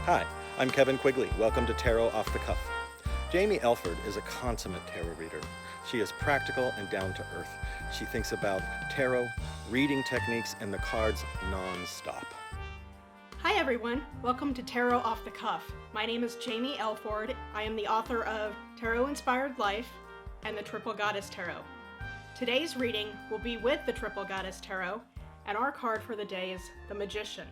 Hi, I'm Kevin Quigley. Welcome to Tarot Off the Cuff. Jaymi Elford is a consummate tarot reader. She is practical and down to earth. She thinks about tarot, reading techniques, and the cards non-stop. Hi everyone, welcome to Tarot Off the Cuff. My name is Jaymi Elford. I am the author of Tarot Inspired Life and the Triple Goddess Tarot. Today's reading will be with the Triple Goddess Tarot, and our card for the day is the Magician.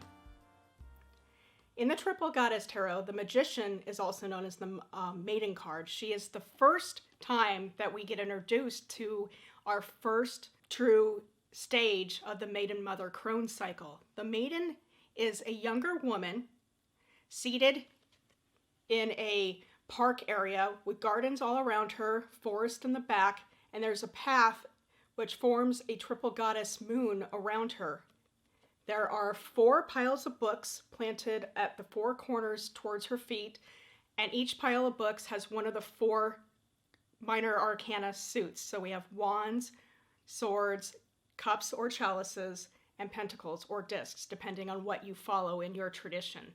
In the Triple Goddess Tarot, the Magician is also known as the Maiden card. She is the first time that we get introduced to our first true stage of the Maiden Mother Crone cycle. The Maiden is a younger woman seated in a park area with gardens all around her, forest in the back, and there's a path which forms a triple goddess moon around her. There are 4 piles of books planted at the 4 corners towards her feet, and each pile of books has one of the 4 minor arcana suits. So we have wands, swords, cups or chalices, and pentacles or discs, depending on what you follow in your tradition.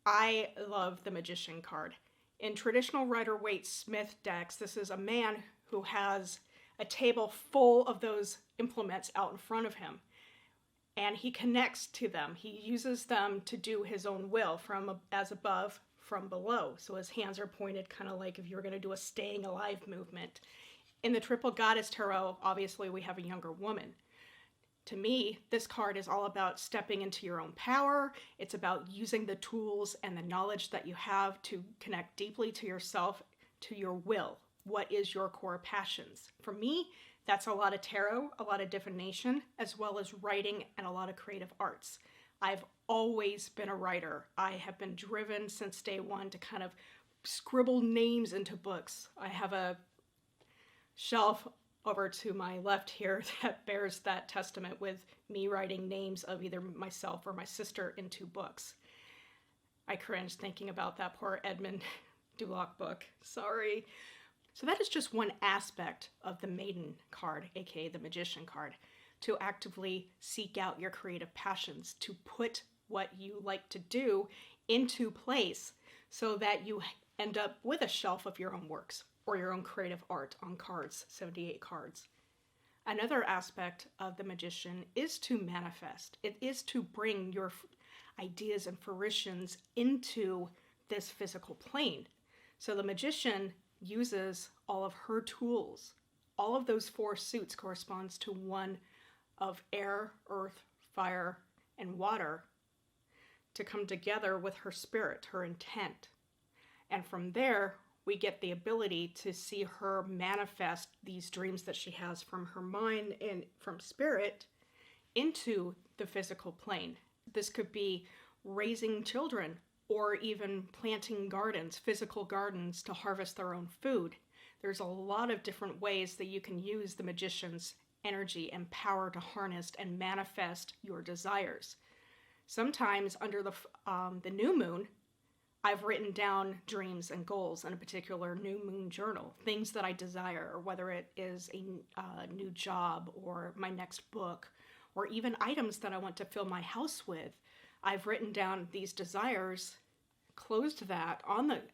I love the Magician card. In traditional Rider-Waite-Smith decks, this is a man who has a table full of those implements out in front of him, and he connects to them. He uses them to do his own will, from as above, from below. So his hands are pointed kind of like if you were going to do a staying alive movement. In the Triple Goddess Tarot, obviously we have a younger woman. To me, this card is all about stepping into your own power. It's about using the tools and the knowledge that you have to connect deeply to yourself, to your will. What is your core passions? For me, that's a lot of tarot, a lot of divination, as well as writing and a lot of creative arts. I've always been a writer. I have been driven since day one to kind of scribble names into books. I have a shelf over to my left here that bears that testament, with me writing names of either myself or my sister into books. I cringe thinking about that poor Edmund Duloc book. Sorry. So that is just one aspect of the Maiden card, aka the Magician card, to actively seek out your creative passions, to put what you like to do into place so that you end up with a shelf of your own works or your own creative art on cards, 78 cards. Another aspect of the Magician is to manifest. It is to bring your ideas and fruitions into this physical plane. So the Magician uses all of her tools. All of those 4 suits corresponds to one of air, earth, fire, and water to come together with her spirit, her intent. And from there, we get the ability to see her manifest these dreams that she has from her mind and from spirit into the physical plane. This could be raising children, or even planting gardens, physical gardens, to harvest their own food. There's a lot of different ways that you can use the Magician's energy and power to harness and manifest your desires. Sometimes under the new moon, I've written down dreams and goals in a particular new moon journal, things that I desire, whether it is a new job or my next book, or even items that I want to fill my house with. I've written down these desires, closed that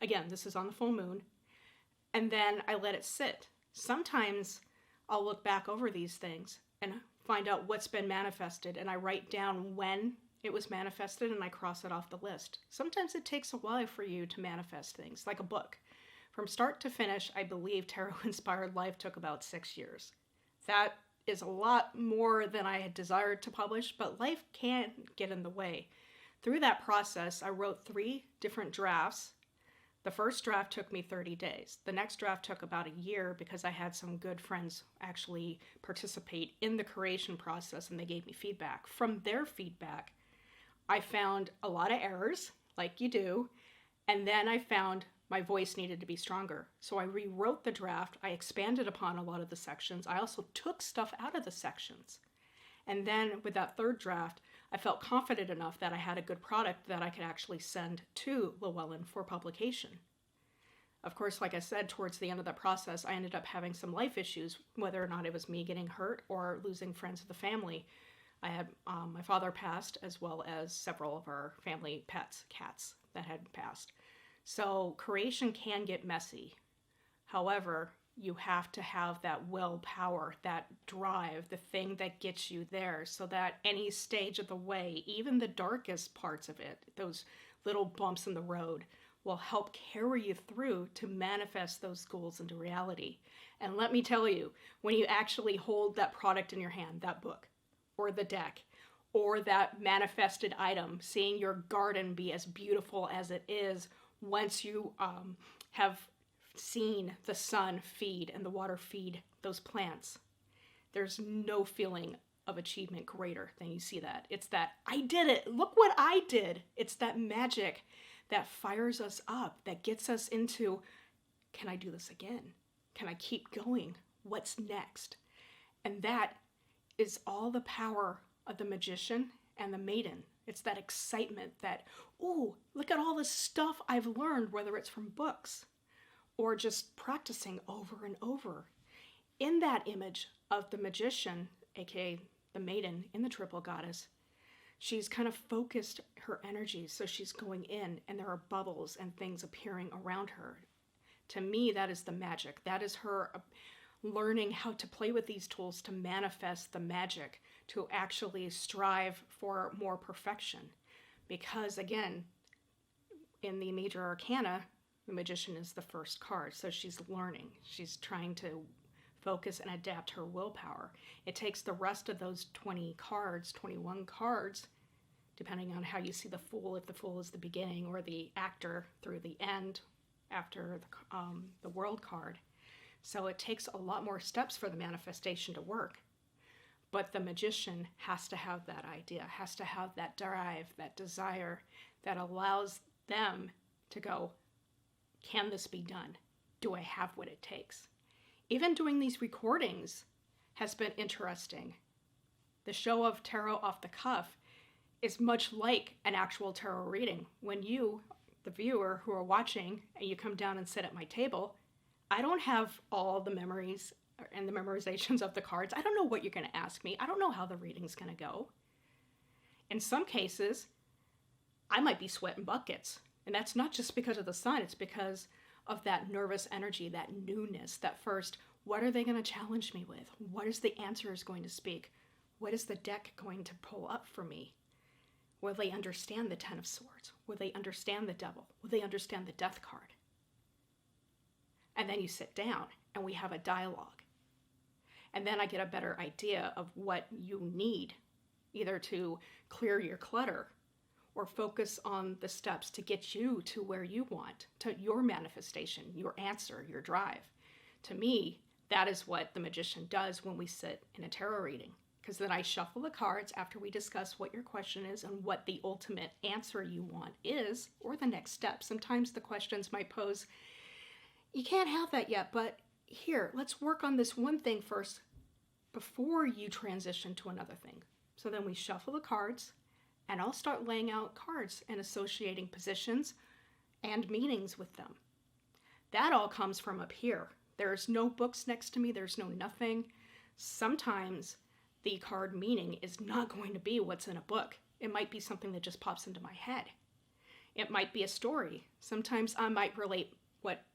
again, this is on the full moon, and then I let it sit. Sometimes I'll look back over these things and find out what's been manifested, and I write down when it was manifested and I cross it off the list. Sometimes it takes a while for you to manifest things, like a book. From start to finish, I believe Tarot Inspired Life took about 6 years. That is a lot more than I had desired to publish, but life can get in the way. Through that process, I wrote 3 different drafts. The first draft took me 30 days. The next draft took about a year because I had some good friends actually participate in the creation process, and they gave me feedback. From their feedback, I found a lot of errors, like you do, and then I found my voice needed to be stronger. So I rewrote the draft. I expanded upon a lot of the sections. I also took stuff out of the sections. And then with that 3rd draft, I felt confident enough that I had a good product that I could actually send to Llewellyn for publication. Of course, like I said, towards the end of that process, I ended up having some life issues, whether or not it was me getting hurt or losing friends of the family. I had my father passed, as well as several of our family pets, cats, that had passed. So creation can get messy. However, you have to have that willpower, that drive, the thing that gets you there, so that any stage of the way, even the darkest parts of it, those little bumps in the road, will help carry you through to manifest those goals into reality. And let me tell you, when you actually hold that product in your hand, that book, or the deck, or that manifested item, seeing your garden be as beautiful as it is once you have seen the sun feed and the water feed those plants. There's no feeling of achievement greater than you see that. It's that, I did it, look what I did. It's that magic that fires us up, that gets us into, can I do this again? Can I keep going? What's next? And that is all the power of the magician and the maiden. It's that excitement that, ooh, look at all this stuff I've learned, whether it's from books or just practicing over and over. In that image of the magician, aka the maiden in the triple goddess, she's kind of focused her energy, so she's going in and there are bubbles and things appearing around her. To me, that is the magic. That is her learning how to play with these tools to manifest the magic, to actually strive for more perfection. Because again, in the major arcana, the magician is the first card, so she's learning. She's trying to focus and adapt her willpower. It takes the rest of those 20 cards, 21 cards, depending on how you see the Fool, if the Fool is the beginning, or the actor through the end after the World card. So it takes a lot more steps for the manifestation to work. But the magician has to have that idea, has to have that drive, that desire that allows them to go, can this be done? Do I have what it takes? Even doing these recordings has been interesting. The show of tarot off the cuff is much like an actual tarot reading. When you, the viewer who are watching, and you come down and sit at my table, I don't have all the memories and the memorizations of the cards. I don't know what you're going to ask me. I don't know how the reading's going to go. In some cases, I might be sweating buckets. And that's not just because of the sun, it's because of that nervous energy, that newness, that first, what are they going to challenge me with? What is the answers going to speak? What is the deck going to pull up for me? Will they understand the Ten of Swords? Will they understand the Devil? Will they understand the Death card? And then you sit down and we have a dialogue. And then I get a better idea of what you need, either to clear your clutter or focus on the steps to get you to where you want, to your manifestation, your answer, your drive. To me, that is what the magician does when we sit in a tarot reading. Because then I shuffle the cards after we discuss what your question is and what the ultimate answer you want is, or the next step. Sometimes the questions might pose, you can't have that yet, but here, let's work on this one thing first before you transition to another thing. So then we shuffle the cards, and I'll start laying out cards and associating positions and meanings with them. That all comes from up here. There's no books next to me, there's no nothing. Sometimes the card meaning is not going to be what's in a book. It might be something that just pops into my head. It might be a story. Sometimes I might relate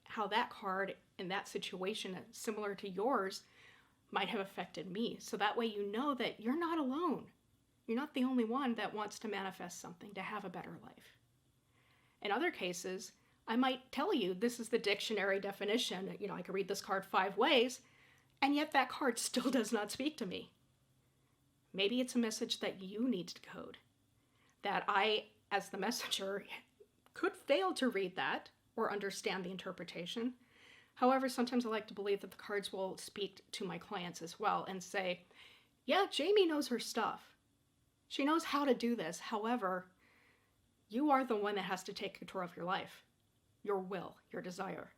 how that card in that situation, similar to yours, might have affected me. So that way you know that you're not alone. You're not the only one that wants to manifest something, to have a better life. In other cases, I might tell you this is the dictionary definition. I could read this card 5 ways, and yet that card still does not speak to me. Maybe it's a message that you need to code, that I, as the messenger, could fail to read that or understand the interpretation. However, sometimes I like to believe that the cards will speak to my clients as well and say, yeah, Jaymi knows her stuff. She knows how to do this. However, you are the one that has to take control of your life, your will, your desire.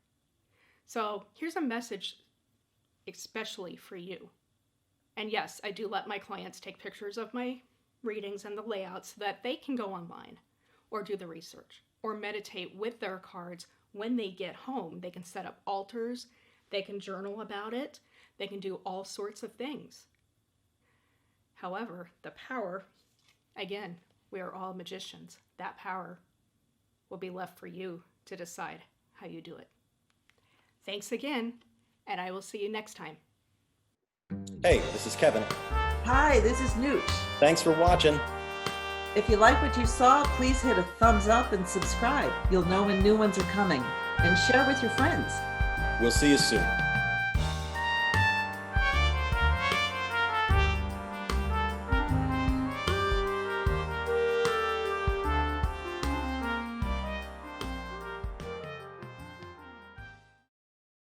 So here's a message especially for you. And yes, I do let my clients take pictures of my readings and the layouts so that they can go online or do the research or meditate with their cards when they get home. They can set up altars, they can journal about it, they can do all sorts of things. However, the power, again, we are all magicians. That power will be left for you to decide how you do it. Thanks again, and I will see you next time. Hey, this is Kevin. Hi, this is Nooch. Thanks for watching. If you like what you saw, please hit a thumbs up and subscribe. You'll know when new ones are coming. And share with your friends. We'll see you soon.